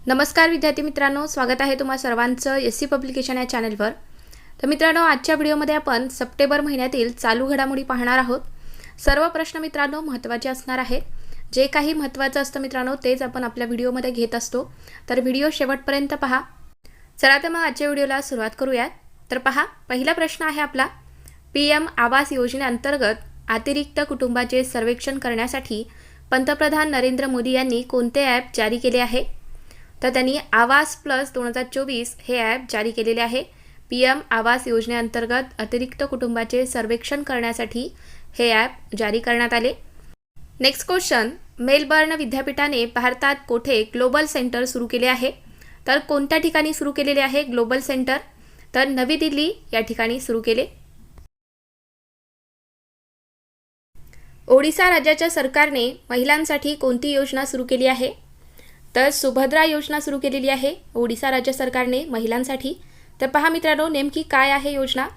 नमस्कार विद्यार्थी मित्रांनो, स्वागत आहे तुम्हा सर्वांचं एससी पब्लिकेशन या चॅनलवर। तर मित्रांनो, आजच्या व्हिडिओमध्ये आपण सप्टेंबर महिन्यातील चालू घडामोडी पाहणार आहोत। सर्व प्रश्न मित्रांनो महत्त्वाचे असणार आहेत। जे काही महत्त्वाचं असतं मित्रांनो तेच आपण आपल्या व्हिडिओमध्ये घेत असतो, तर व्हिडिओ शेवटपर्यंत पहा। चला तर मग आजच्या व्हिडिओला सुरुवात करूया। तर पहा, पहिला प्रश्न आहे आपला, पीएम आवास योजनेअंतर्गत अतिरिक्त कुटुंबाचे सर्वेक्षण करण्यासाठी पंतप्रधान नरेंद्र मोदी यांनी कोणते ॲप जारी केले आहे? तर त्यांनी आवास प्लस 2024 हे ॲप जारी केलेले आहे। पीएम आवास योजनेअंतर्गत अतिरिक्त कुटुंबाचे सर्वेक्षण करण्यासाठी हे ॲप जारी करण्यात आले। नेक्स्ट क्वेश्चन, मेलबर्न विद्यापीठाने भारतात कोठे ग्लोबल सेंटर सुरू केले आहे? तर कोणत्या ठिकाणी सुरू केलेले आहे ग्लोबल सेंटर? तर नवी दिल्ली या ठिकाणी सुरू केले। ओडिशा राज्याच्या सरकारने महिलांसाठी कोणती योजना सुरू केली आहे? तर सुभद्रा योजना सुरू केलेली आहे ओडिशा राज्य सरकारने महिलांसाठी। तर पहा मित्रांनो, नेमकी काय आहे योजना?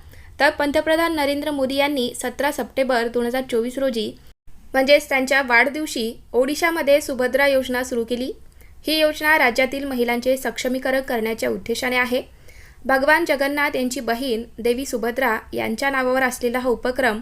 तर पंतप्रधान नरेंद्र मोदी यांनी 17 सप्टेंबर 2024 रोजी म्हणजेच त्यांच्या वाढदिवशी ओडिशामध्ये सुभद्रा योजना सुरू केली। ही योजना राज्यातील महिलांचे सक्षमीकरण करण्याच्या उद्देशाने आहे। भगवान जगन्नाथ यांची बहीण देवी सुभद्रा यांच्या नावावर असलेला हा उपक्रम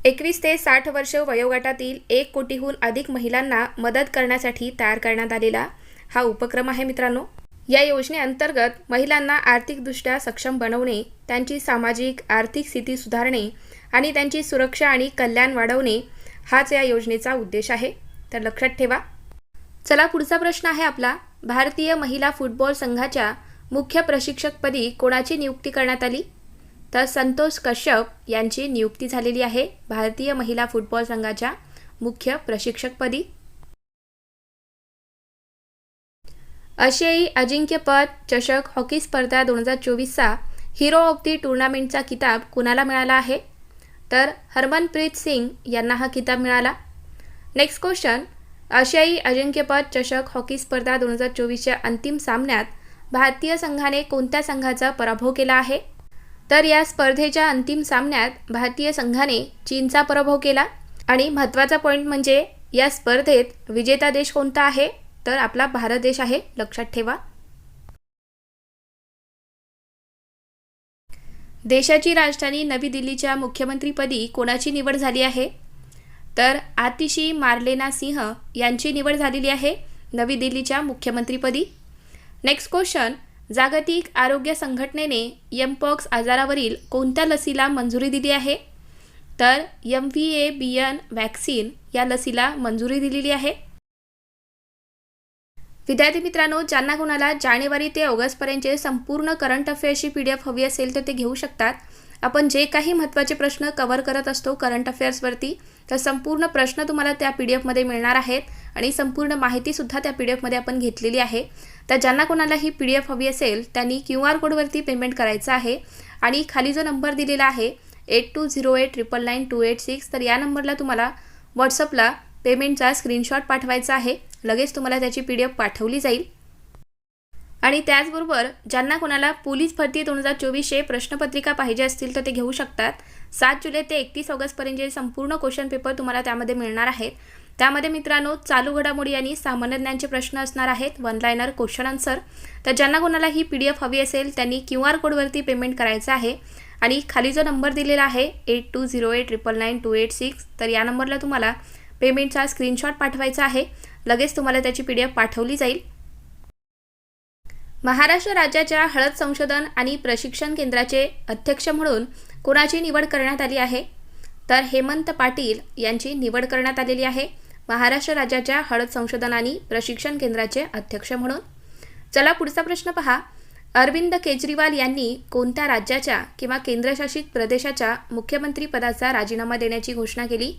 21 ते 60 वर्ष वयोगटातील 1 कोटीहून अधिक महिलांना मदत करण्यासाठी तयार करण्यात आलेला हा उपक्रम आहे मित्रांनो। या योजनेअंतर्गत महिलांना आर्थिकदृष्ट्या सक्षम बनवणे, त्यांची सामाजिक आर्थिक स्थिती सुधारणे आणि त्यांची सुरक्षा आणि कल्याण वाढवणे हाच या योजनेचा उद्देश आहे, तर लक्षात ठेवा। चला पुढचा प्रश्न आहे आपला, भारतीय महिला फुटबॉल संघाच्या मुख्य प्रशिक्षकपदी कोणाची नियुक्ती करण्यात आली? तर संतोष कश्यप यांची नियुक्ती झालेली आहे भारतीय महिला फुटबॉल संघाच्या मुख्य प्रशिक्षकपदी। आशियाई अजिंक्यपद चषक हॉकी स्पर्धा 2024चा हिरो ऑफ दी टुर्नामेंटचा किताब कुणाला मिळाला आहे? तर हरमनप्रीत सिंग यांना हा किताब मिळाला। नेक्स्ट क्वेश्चन, आशियाई अजिंक्यपद चषक हॉकी स्पर्धा 2024च्या अंतिम सामन्यात भारतीय संघाने कोणत्या संघाचा पराभव केला आहे? तर या स्पर्धेच्या अंतिम सामन्यात भारतीय संघाने चीनचा पराभव केला। आणि महत्त्वाचा पॉईंट म्हणजे या स्पर्धेत विजेता देश कोणता आहे? तर आपला भारत देश आहे, लक्षात ठेवा। देशाची राजधानी नवी दिल्लीच्या मुख्यमंत्रीपदी कोणाची निवड झाली आहे? तर आतिशी मार्लेना सिंह यांची निवड झालेली आहे नवी दिल्लीच्या मुख्यमंत्रीपदी। नेक्स्ट क्वेश्चन, जागतिक आरोग्य संघटनेने एमपॉक्स आजारावरील कोणत्या लसीला मंजुरी दिली आहे? तर MVABN वॅक्सिन या लसीला मंजुरी दिलेली आहे। विद्यार्थी मित्रांनो, ज्यांना कोणाला जानेवारी ते ऑगस्टपर्यंतचे संपूर्ण करंट अफेअर्सची PDF हवी असेल तर ते घेऊ शकतात। आपण जे काही महत्त्वाचे प्रश्न कव्हर करत असतो करंट अफेअर्सवरती, तर संपूर्ण प्रश्न तुम्हाला त्या PDF मध्ये मिळणार आहेत आणि संपूर्ण माहितीसुद्धा त्या PDF मध्ये आपण घेतलेली आहे। तर ज्यांना कोणाला ही PDF हवी असेल त्यांनी QR कोडवरती पेमेंट करायचं आहे आणि खाली जो नंबर दिलेला आहे 8208999286, तर या नंबरला तुम्हाला व्हॉट्सअपला पेमेंटचा स्क्रीनशॉट पाठवायचा आहे। लगेच तुम्हाला त्याची PDF पाठवली जाईल। आणि त्याचबरोबर ज्यांना कोणाला पोलीस भरती 2024चे प्रश्नपत्रिका पाहिजे असतील तर ते घेऊ शकतात। 7 जुलै ते 31 ऑगस्टपर्यंतचे संपूर्ण क्वेश्चन पेपर तुम्हाला त्यामध्ये मिळणार आहेत। त्यामध्ये मित्रांनो चालू घडामोडी आणि सामान्य ज्ञानचे प्रश्न असणार आहेत, वन लाइनर क्वेश्चन आन्सर। तर ज्यांना कोणाला ही PDF हवी असेल त्यांनी QR कोडवरती पेमेंट करायचं आहे आणि खाली जो नंबर दिलेला आहे 8208999286, तर या नंबरला तुम्हाला पेमेंटचा स्क्रीनशॉट पाठवायचा आहे। लगेच तुम्हाला त्याची PDF पाठवली जाईल। महाराष्ट्र राज्याच्या हळद संशोधन आणि प्रशिक्षण केंद्राचे अध्यक्ष म्हणून कोणाची निवड करण्यात आली आहे? तर हेमंत पाटील यांची निवड करण्यात आलेली आहे महाराष्ट्र राज्याच्या हळद संशोधन आणि प्रशिक्षण केंद्राचे अध्यक्ष म्हणून। चला पुढचा प्रश्न पहा, अरविंद केजरीवाल यांनी कोणत्या राज्याच्या किंवा केंद्रशासित प्रदेशाच्या मुख्यमंत्री पदाचा राजीनामा देण्याची घोषणा केली?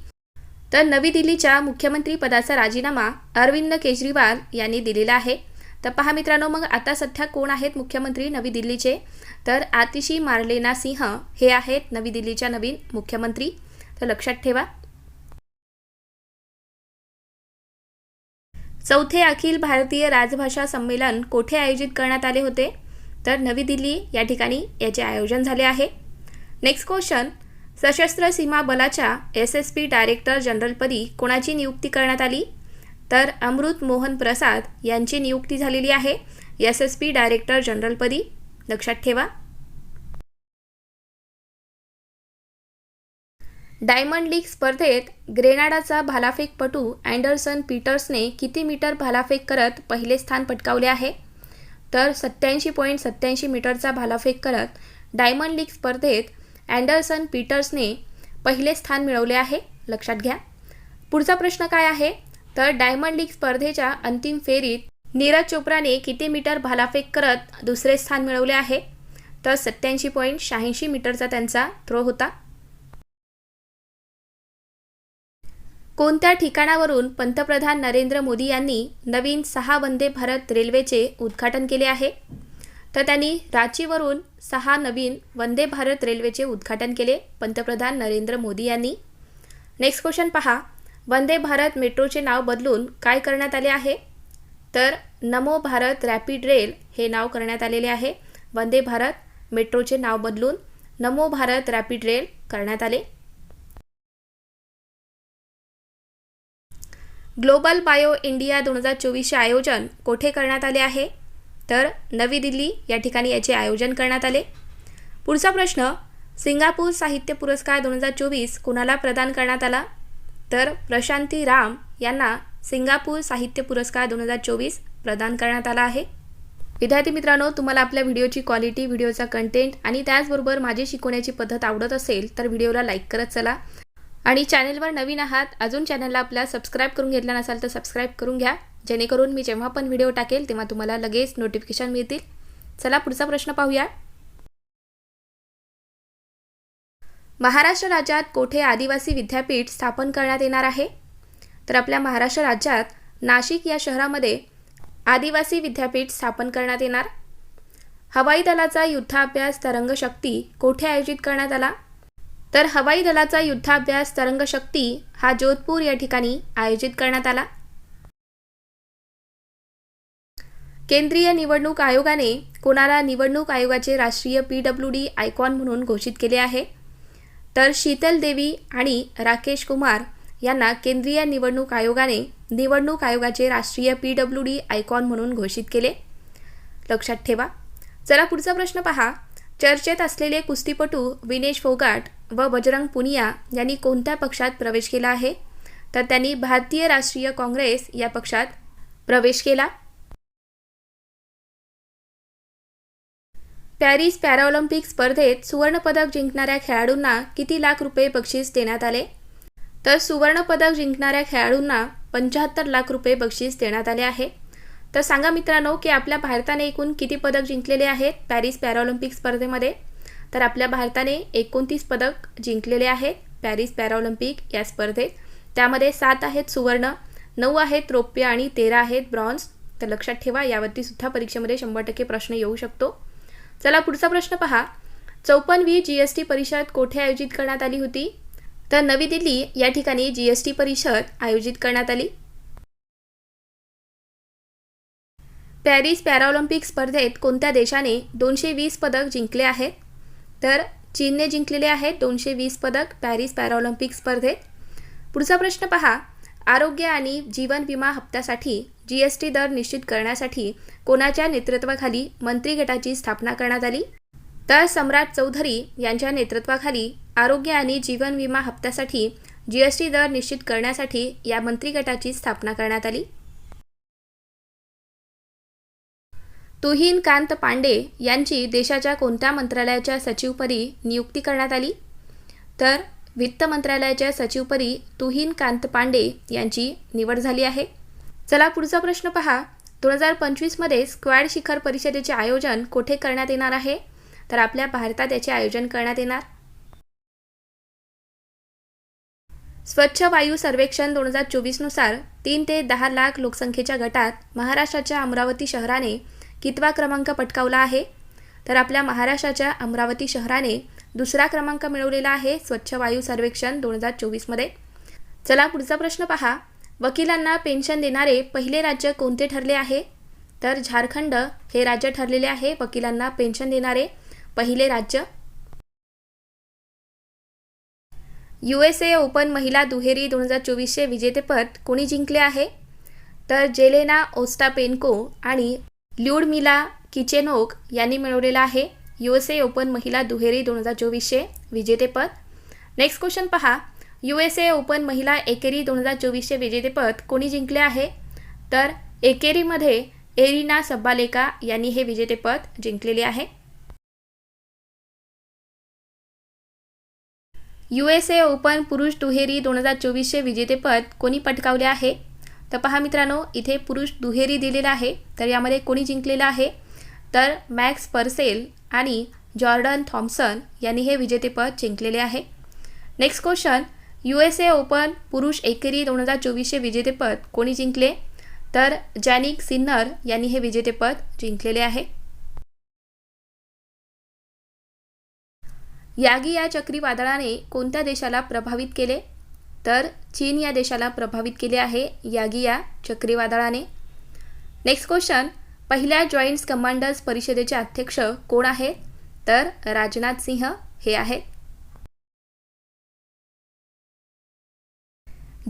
तर नवी दिल्लीच्या मुख्यमंत्री पदाचा राजीनामा अरविंद केजरीवाल यांनी दिलेला आहे। तर पहा मित्रांनो, मग आता सध्या कोण आहेत मुख्यमंत्री नवी दिल्लीचे? तर आतिशी मार्लेना सिंह हे आहेत नवी दिल्लीच्या नवीन मुख्यमंत्री, तर लक्षात ठेवा। चौथे अखिल भारतीय राजभाषा संमेलन कोठे आयोजित करण्यात आले होते? तर नवी दिल्ली या ठिकाणी याचे आयोजन झाले आहे। नेक्स्ट क्वेश्चन, सशस्त्र सीमा बलाच्या SSB डायरेक्टर जनरलपदी कोणाची नियुक्ती करण्यात आली? तर अमृत मोहन प्रसाद यांची नियुक्ती झालेली आहे SSP डायरेक्टर जनरलपदी. लक्षात ठेवा. डायमंड लीग स्पर्धेत ग्रेनाडाचा भालाफेकपटू अँडरसन पीटर्सने किती मीटर भालाफेक करत पहिले स्थान पटकावले आहे? तर 87.87 मीटरचा भालाफेक करत डायमंड लीग स्पर्धेत अँडरसन पीटर्सने पहिले स्थान मिळवले आहे. लक्षात घ्या. पुढचा प्रश्न काय आहे? तर डायमंड लीग स्पर्धेच्या अंतिम फेरीत नीरज चोप्राने किती मीटर भालाफेक करत दुसरे स्थान मिळवले आहे? तर 87.86 मीटरचा त्यांचा थ्रो होता. कोणत्या ठिकाणावरून पंतप्रधान नरेंद्र मोदी यांनी नवीन 6 वंदे भारत रेल्वेचे उद्घाटन केले आहे? तर त्यांनी रांचीवरून 6 नवीन वंदे भारत रेल्वेचे उद्घाटन केले पंतप्रधान नरेंद्र मोदी यांनी. नेक्स्ट क्वेश्चन पहा. वंदे भारत मेट्रोचे नाव बदलून काय करण्यात आले आहे? तर नमो भारत रॅपिड रेल हे नाव करण्यात आलेले आहे. वंदे भारत मेट्रोचे नाव बदलून नमो भारत रॅपिड रेल करण्यात आले. ग्लोबल बायो इंडिया 2024चे आयोजन कोठे करण्यात आले आहे? तर नवी दिल्ली या ठिकाणी याचे आयोजन करण्यात आले. पुढचा प्रश्न. सिंगापूर साहित्य पुरस्कार 2024 कोणाला प्रदान करण्यात आला? तर प्रशांती राम यांना सिंगापूर साहित्य पुरस्कार 2024 प्रदान करण्यात आला आहे. विद्यार्थी मित्रांनो, तुम्हाला आपल्या व्हिडिओची क्वालिटी, व्हिडिओचा कंटेंट आणि त्याचबरोबर माझी शिकवण्याची पद्धत आवडत असेल तर व्हिडिओला लाईक करत चला. आणि चॅनलवर नवीन आहात, अजून चॅनलला आपल्या सबस्क्राईब करून घेतला नसाल तर सबस्क्राईब करून घ्या, जेणेकरून मी जेव्हा पण व्हिडिओ टाकेल तेव्हा तुम्हाला लगेच नोटिफिकेशन मिळतील. चला पुढचा प्रश्न पाहूया. महाराष्ट्र राज्यात कोठे आदिवासी विद्यापीठ स्थापन करण्यात येणार आहे? तर आपल्या महाराष्ट्र राज्यात नाशिक या शहरामध्ये आदिवासी विद्यापीठ स्थापन करण्यात येणार. हवाई दलाचा युद्धाभ्यास तरंगशक्ती कोठे आयोजित करण्यात आला? तर हवाई दलाचा युद्धाभ्यास तरंगशक्ती हा जोधपूर या ठिकाणी आयोजित करण्यात आला. केंद्रीय निवडणूक आयोगाने कोणाला निवडणूक आयोगाचे राष्ट्रीय PWD आयकॉन म्हणून घोषित केले आहे? तर शीतल देवी आणि राकेश कुमार यांना केंद्रीय निवडणूक आयोगाने निवडणूक आयोगाचे राष्ट्रीय PWD आयकॉन म्हणून घोषित केले. लक्षात ठेवा. चला पुढचा प्रश्न पहा. चर्चेत असलेले कुस्तीपटू विनेश फोगाट व बजरंग पुनिया यांनी कोणत्या पक्षात प्रवेश केला आहे? तर त्यांनी भारतीय राष्ट्रीय काँग्रेस या पक्षात प्रवेश केला. पॅरिस पॅराऑलिम्पिक स्पर्धेत सुवर्णपदक जिंकणाऱ्या खेळाडूंना किती लाख रुपये बक्षीस देण्यात आले? तर सुवर्णपदक जिंकणाऱ्या खेळाडूंना 75 लाख रुपये बक्षीस देण्यात आले आहे. तर सांगा मित्रांनो की आपल्या भारताने एकूण किती पदक जिंकलेले आहेत पॅरिस पॅराऑलिम्पिक स्पर्धेमध्ये? तर आपल्या भारताने 29 पदक जिंकलेले आहेत पॅरिस पॅराऑलिम्पिक या स्पर्धेत. त्यामध्ये 7 आहेत सुवर्ण, 9 आहेत रौप्य आणि 13 आहेत ब्रॉन्झ. तर लक्षात ठेवा, यावरती सुद्धा परीक्षेमध्ये 100% प्रश्न येऊ शकतो. चला पुढचा प्रश्न पहा. 54वी GST परिषद कोठे आयोजित करण्यात आली होती? तर नवी दिल्ली या ठिकाणी GST परिषद आयोजित करण्यात आली. पॅरिस पॅराऑलिम्पिक स्पर्धेत कोणत्या देशाने 220 पदक जिंकले आहेत? तर चीनने जिंकलेले आहेत 220 पदक पॅरिस पॅराऑलिम्पिक स्पर्धेत. पुढचा प्रश्न पहा. आरोग्य आणि जीवन विमा हप्त्यासाठी GST दर निश्चित करण्यासाठी कोणाच्या नेतृत्वाखाली मंत्री गटाची स्थापना करण्यात आली? तर सम्राट चौधरी यांच्या नेतृत्वाखाली आरोग्य आणि जीवन विमा हप्त्यासाठी GST दर निश्चित करण्यासाठी या मंत्री गटाची स्थापना करण्यात आली. तुहीन कांत पांडे यांची देशाच्या कोणत्या मंत्रालयाच्या सचिवपदी नियुक्ती करण्यात आली? तर वित्त मंत्रालयाच्या सचिवपदी तुहीन कांत पांडे यांची निवड झाली आहे. चला पुढचा प्रश्न पहा. 2025 मध्ये स्क्वॅड शिखर परिषदेचे आयोजन कोठे करण्यात येणार आहे? तर आपल्या भारतात याचे आयोजन करण्यात येणार. स्वच्छ वायू सर्वेक्षण 2024 नुसार 3 ते 10 लाख लोकसंख्येच्या गटात महाराष्ट्राच्या अमरावती शहराने कितवा क्रमांक पटकावला आहे? तर आपल्या महाराष्ट्राच्या अमरावती शहराने दुसरा क्रमांक मिळवलेला आहे स्वच्छ वायू सर्वेक्षण 2024 मध्ये. चला पुढचा प्रश्न पहा. वकिलांना पेन्शन देणारे पहिले राज्य कोणते ठरले आहे? तर झारखंड हे राज्य ठरलेले आहे वकिलांना पेन्शन देणारे पहिले राज्य. USA ओपन महिला दुहेरी 2024चे विजेतेपद कोणी जिंकले आहे? तर जेलेना ओस्टापेन्को आणि ल्युडमिला किचेनोक यांनी मिळवलेला आहे USA ओपन महिला दुहेरी 2024चे विजेतेपद. नेक्स्ट क्वेश्चन पहा, USA ओपन महिला एकेरी 2024चे विजेतेपद कोणी जिंकले आहे? तर एकेरीमध्ये एरिना सब्बालेका यांनी हे विजेतेपद जिंकलेले आहे. USA ओपन पुरुष दुहेरी 2024चे विजेतेपद कोणी पटकावले आहे? तर पहा मित्रांनो, इथे पुरुष दुहेरी दिलेला आहे, तर यामध्ये कोणी जिंकलेलं आहे? तर मॅक्स पर्सेल आणि जॉर्डन थॉम्सन यांनी हे विजेतेपद जिंकलेले आहे. नेक्स्ट क्वेश्चन, USA ओपन पुरुष एकेरी 2024चे विजेतेपद कोणी जिंकले? तर जॅनिक सिन्नर यांनी हे विजेतेपद जिंकलेले आहे. यागी या चक्रीवादळाने कोणत्या देशाला प्रभावित केले? तर चीन या देशाला प्रभावित केले आहे यागी या चक्रीवादळाने. नेक्स्ट क्वेश्चन, पहिल्या जॉईंट्स कमांडर्स परिषदेचे अध्यक्ष कोण आहेत? तर राजनाथ सिंह हे आहेत.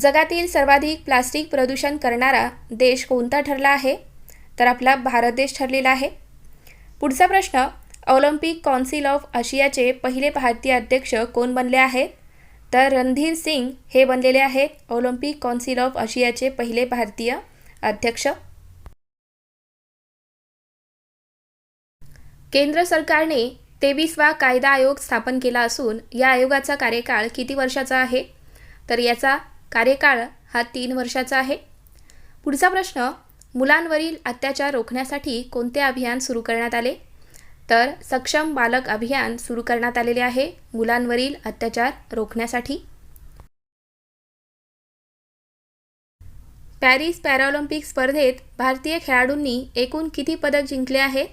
जगातील सर्वाधिक प्लास्टिक प्रदूषण करणारा देश कोणता ठरला आहे? तर आपला भारत देश ठरलेला आहे. पुढचा प्रश्न, ऑलिम्पिक कौन्सिल ऑफ आशियाचे पहिले भारतीय अध्यक्ष कोण बनले आहेत? तर रणधीर सिंग हे बनलेले आहेत ऑलिम्पिक कौन्सिल ऑफ आशियाचे पहिले भारतीय अध्यक्ष. केंद्र सरकारने 23वा कायदा आयोग स्थापन केला असून या आयोगाचा कार्यकाळ किती वर्षाचा आहे? तर याचा कार्यकाळ हा 3 वर्षाचा आहे. पुढचा प्रश्न, मुलांवरील अत्याचार रोखण्यासाठी कोणते अभियान सुरू करण्यात आले? तर सक्षम बालक अभियान सुरू करण्यात आलेले आहे मुलांवरील अत्याचार रोखण्यासाठी. पॅरिस पॅराऑलिम्पिक स्पर्धेत भारतीय खेळाडूंनी एकूण किती पदक जिंकले आहे?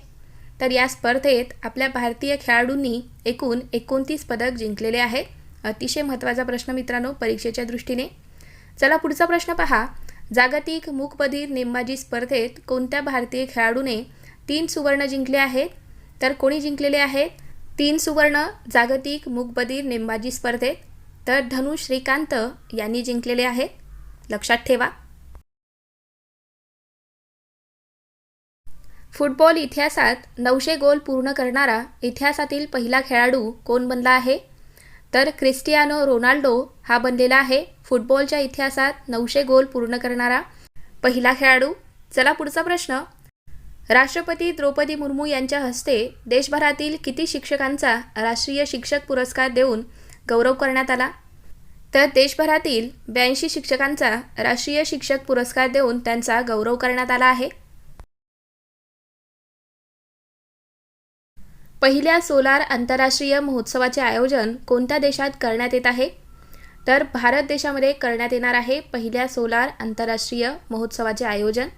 तर या स्पर्धेत आपल्या भारतीय खेळाडूंनी एकूण 29 पदक जिंकलेले आहेत. अतिशय महत्त्वाचा प्रश्न मित्रांनो परीक्षेच्या दृष्टीने. चला पुढचा प्रश्न पहा, जागतिक मूकबधीर नेमबाजी स्पर्धेत कोणत्या भारतीय खेळाडूने 3 सुवर्ण जिंकले आहेत? तर कोणी जिंकलेले आहेत 3 सुवर्ण जागतिक मूकबधीर नेमबाजी स्पर्धेत? तर धनु श्रीकांत यांनी जिंकलेले आहेत, लक्षात ठेवा. फुटबॉल इतिहासात 900 गोल पूर्ण करणारा इतिहासातील पहिला खेळाडू कोण बनला आहे? तर क्रिस्टियानो रोनाल्डो हा बनलेला आहे फुटबॉलच्या इतिहासात 900 गोल पूर्ण करणारा पहिला खेळाडू. चला पुढचा प्रश्न, राष्ट्रपती द्रौपदी मुर्मू यांच्या हस्ते देशभरातील किती शिक्षकांचा राष्ट्रीय शिक्षक पुरस्कार देऊन गौरव करण्यात आला? तर देशभरातील 82 शिक्षकांचा राष्ट्रीय शिक्षक पुरस्कार देऊन त्यांचा गौरव करण्यात आला आहे. पहिल्या सोलार आंतरराष्ट्रीय महोत्सवाचे आयोजन कोणत्या देशात करण्यात येत आहे? तर भारत देशामध्ये करण्यात येणार आहे पहिल्या सोलार आंतरराष्ट्रीय महोत्सवाचे आयोजन.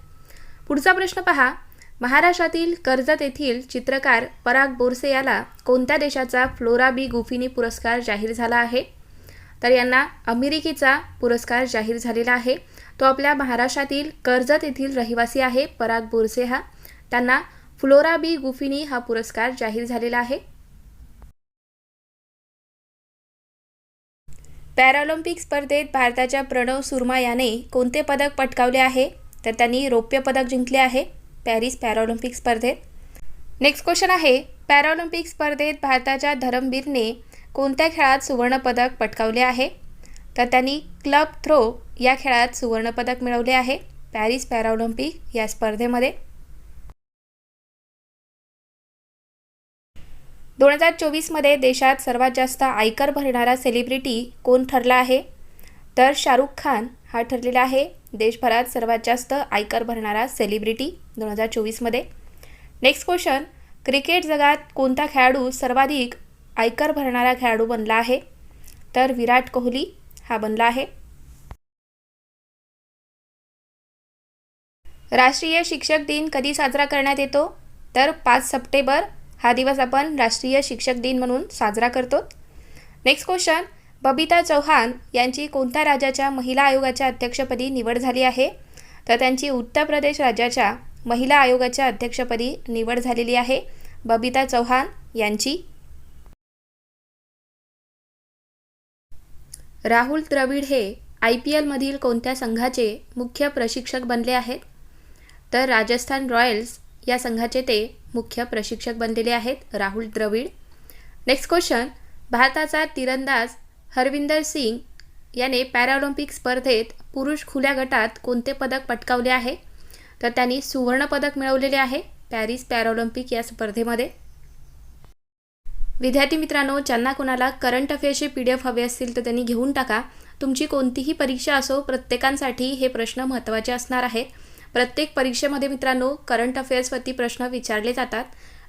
पुढचा प्रश्न पहा, महाराष्ट्रातील कर्जत येथील चित्रकार पराग बोरसे याला कोणत्या देशाचा फ्लोरा बी गुफिनी पुरस्कार जाहीर झाला आहे? तर यांना अमेरिकेचा पुरस्कार जाहीर झालेला आहे. तो आपल्या महाराष्ट्रातील कर्जत येथील रहिवासी आहे पराग बोरसे हा. त्यांना फ्लोरा बी गुफिनी हा पुरस्कार जाहीर झालेला आहे. पॅराऑलिम्पिक स्पर्धेत भारताच्या प्रणव सुरमा याने कोणते पदक पटकावले आहे? तर त्यांनी रौप्य पदक जिंकले आहे पॅरिस पॅराऑलिम्पिक स्पर्धेत. नेक्स्ट क्वेश्चन आहे, पॅराऑलिम्पिक स्पर्धेत भारताच्या धरमबीरने कोणत्या खेळात सुवर्ण पदक पटकावले आहे? तर त्यांनी क्लब थ्रो या खेळात सुवर्ण पदक मिळवले आहे पॅरिस पॅराऑलिम्पिक या स्पर्धेमध्ये. 2024 मध्ये देशात सर्वात जास्त आयकर भरणारा सेलिब्रिटी कोण ठरला आहे? तर शाहरुख खान हा ठरलेला आहे देशभरात सर्वात जास्त आयकर भरणारा सेलिब्रिटी 2024 मध्ये. नेक्स्ट क्वेश्चन, क्रिकेट जगात कोणता खेळाडू सर्वाधिक आयकर भरणारा खेळाडू बनला आहे? तर विराट कोहली हा बनला आहे. राष्ट्रीय शिक्षक दिन कधी साजरा करण्यात येतो? तर 5 सप्टेंबर हा दिवस आपण राष्ट्रीय शिक्षक दिन म्हणून साजरा करतो. नेक्स्ट क्वेश्चन, बबिता चौहान यांची कोणत्या राज्याच्या महिला आयोगाच्या अध्यक्षपदी निवड झाली आहे? तर त्यांची उत्तर प्रदेश राज्याच्या महिला आयोगाच्या अध्यक्षपदी निवड झालेली आहे बबिता चौहान यांची. राहुल द्रविड हे IPL मधील कोणत्या संघाचे मुख्य प्रशिक्षक बनले आहेत? तर राजस्थान रॉयल्स या संघाचे ते मुख्य प्रशिक्षक बनलेले आहेत, राहुल द्रविड. नेक्स्ट क्वेश्चन, भारताचा तिरंदाज हरविंदर सिंग याने पॅराऑलिम्पिक स्पर्धेत पुरुष खुल्या गटात कोणते पदक पटकावले आहे? तर त्यांनी सुवर्ण पदक मिळवलेले आहे पॅरिस पॅराऑलिम्पिक या स्पर्धेमध्ये. विद्यार्थी मित्रांनो, ज्यांना कोणाला करंट अफेअर्सचे PDF हवे असतील तर त्यांनी घेऊन टाका. तुमची कोणतीही परीक्षा असो, प्रत्येकांसाठी हे प्रश्न महत्त्वाचे असणार आहेत. प्रत्येक परीक्षेमध्ये मित्रांनो करंट अफेअर्सवरती प्रश्न विचारले जातात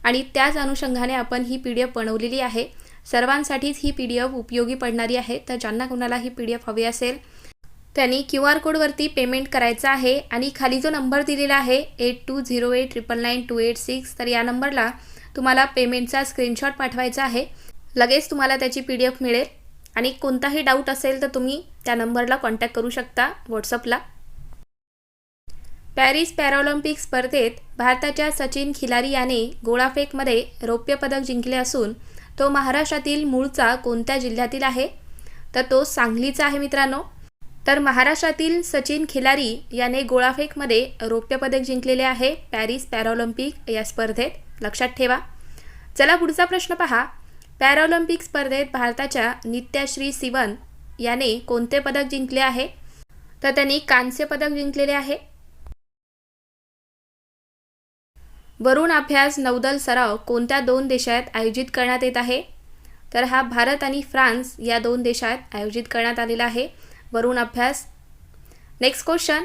आणि त्याच अनुषंगाने आपण ही PDF बनवलेली आहे. सर्वांसाठीच ही PDF उपयोगी पडणारी आहे. तर ज्यांना कोणाला ही PDF हवी असेल त्यांनी QR कोडवरती पेमेंट करायचं आहे आणि खाली जो नंबर दिलेला आहे 8208999286, तर या नंबरला तुम्हाला पेमेंटचा स्क्रीनशॉट पाठवायचा आहे. लगेच तुम्हाला त्याची PDF मिळेल आणि कोणताही डाऊट असेल तर तुम्ही त्या नंबरला कॉन्टॅक्ट करू शकता व्हॉट्सअपला. पॅरिस पॅराऑलिम्पिक स्पर्धेत भारताच्या सचिन खिलारी याने गोळाफेकमध्ये रौप्य पदक जिंकले असून तो महाराष्ट्रातील मूळचा कोणत्या जिल्ह्यातील आहे? तर तो सांगलीचा आहे मित्रांनो. तर महाराष्ट्रातील सचिन खिलारी याने गोळाफेकमध्ये रौप्य पदक जिंकलेले आहे पॅरिस पॅराऑलिम्पिक या स्पर्धेत, लक्षात ठेवा. चला पुढचा प्रश्न पहा. पॅराऑलिम्पिक स्पर्धेत भारताच्या नित्याश्री सिवन याने कोणते पदक जिंकले आहे? तर त्यांनी कांस्य पदक जिंकलेले आहे. वरुण अभ्यास नौदल सराव कोणत्या 2 देशात आयोजित करण्यात येत आहे? तर हा भारत आणि फ्रान्स या 2 देशात आयोजित करण्यात आलेला आहे वरुण अभ्यास. नेक्स्ट क्वेश्चन,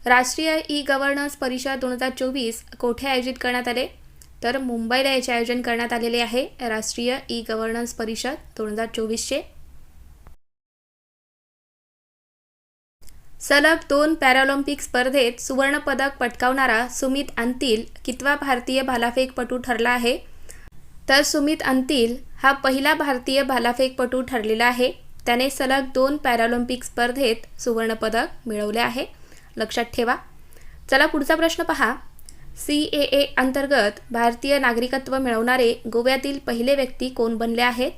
राष्ट्रीय ई-गव्हर्नन्स परिषद 2024 कोठे आयोजित करण्यात आले? तर मुंबईला याचे आयोजन करण्यात आलेले आहे राष्ट्रीय ई-गव्हर्नन्स परिषद 2024चे. सलग 2 पॅराऑलिम्पिक स्पर्धेत सुवर्ण पदक पटकावणारा सुमित अंतिल कितवा भारतीय भालाफेकपटू ठरला आहे? तर सुमित अंतिल हा पहिला भारतीय भालाफेकपटू ठरलेला आहे. त्याने सलग 2 पॅराऑलिम्पिक स्पर्धेत सुवर्ण पदक मिळवले आहे, लक्षात ठेवा. चला पुढचा प्रश्न पहा. CAA अंतर्गत भारतीय नागरिकत्व मिळवणारे गोव्यातील पहिले व्यक्ती कोण बनले आहेत?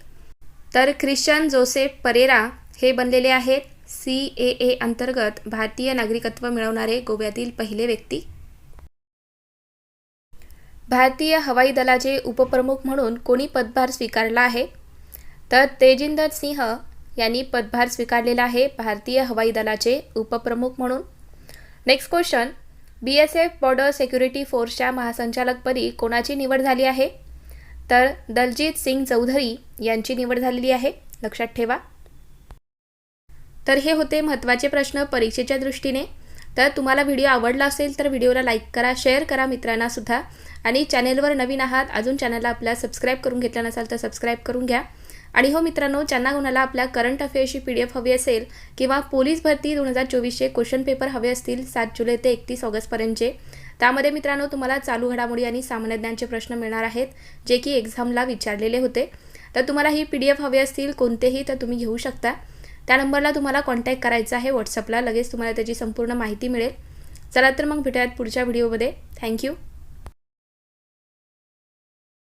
तर ख्रिश्चन जोसेफ परेरा हे बनलेले आहेत CAA अंतर्गत भारतीय नागरिकत्व मिळवणारे गोव्यातील पहिले व्यक्ती. भारतीय हवाई दलाचे उपप्रमुख म्हणून कोणी पदभार स्वीकारला आहे? तर तेजिंदर सिंह यांनी पदभार स्वीकारलेला आहे भारतीय हवाई दलाचे उपप्रमुख म्हणून. Next question, BSF border security फोर्सच्या महासंचालकपदी कोणाची निवड झाली आहे? तर दलजीत सिंग चौधरी यांची निवड झालेली आहे, लक्षात ठेवा. तर हे होते महत्त्वाचे प्रश्न परीक्षेच्या दृष्टीने. तर तुम्हाला व्हिडिओ आवडला असेल तर व्हिडिओला लाईक करा, शेअर करा मित्रांना सुद्धा. आणि चॅनेलवर नवीन आहात, अजून चॅनलला आपल्या सबस्क्राईब करून घेतलं नसाल तर सबस्क्राईब करून घ्या. आणि हो मित्रांनो, ज्यांना कोणाला आपल्या करंट अफेअर्सची PDF हवी असेल किंवा पोलीस भरती 2024चे क्वेश्चन पेपर हवे असतील 7 जुलै ते 31 ऑगस्टपर्यंतचे, त्यामध्ये मित्रांनो तुम्हाला चालू घडामोडी आणि सामान्य ज्ञानचे प्रश्न मिळणार आहेत जे की एक्झामला विचारलेले होते. तर तुम्हाला ही PDF हवे असतील कोणतेही तर तुम्ही घेऊ शकता. त्या नंबरला तुम्हाला कॉन्टॅक्ट करायचा आहे व्हॉट्सअपला, लगेच तुम्हाला त्याची संपूर्ण माहिती मिळेल. चला तर मग भेटूयात पुढच्या व्हिडिओमध्ये. थँक्यू.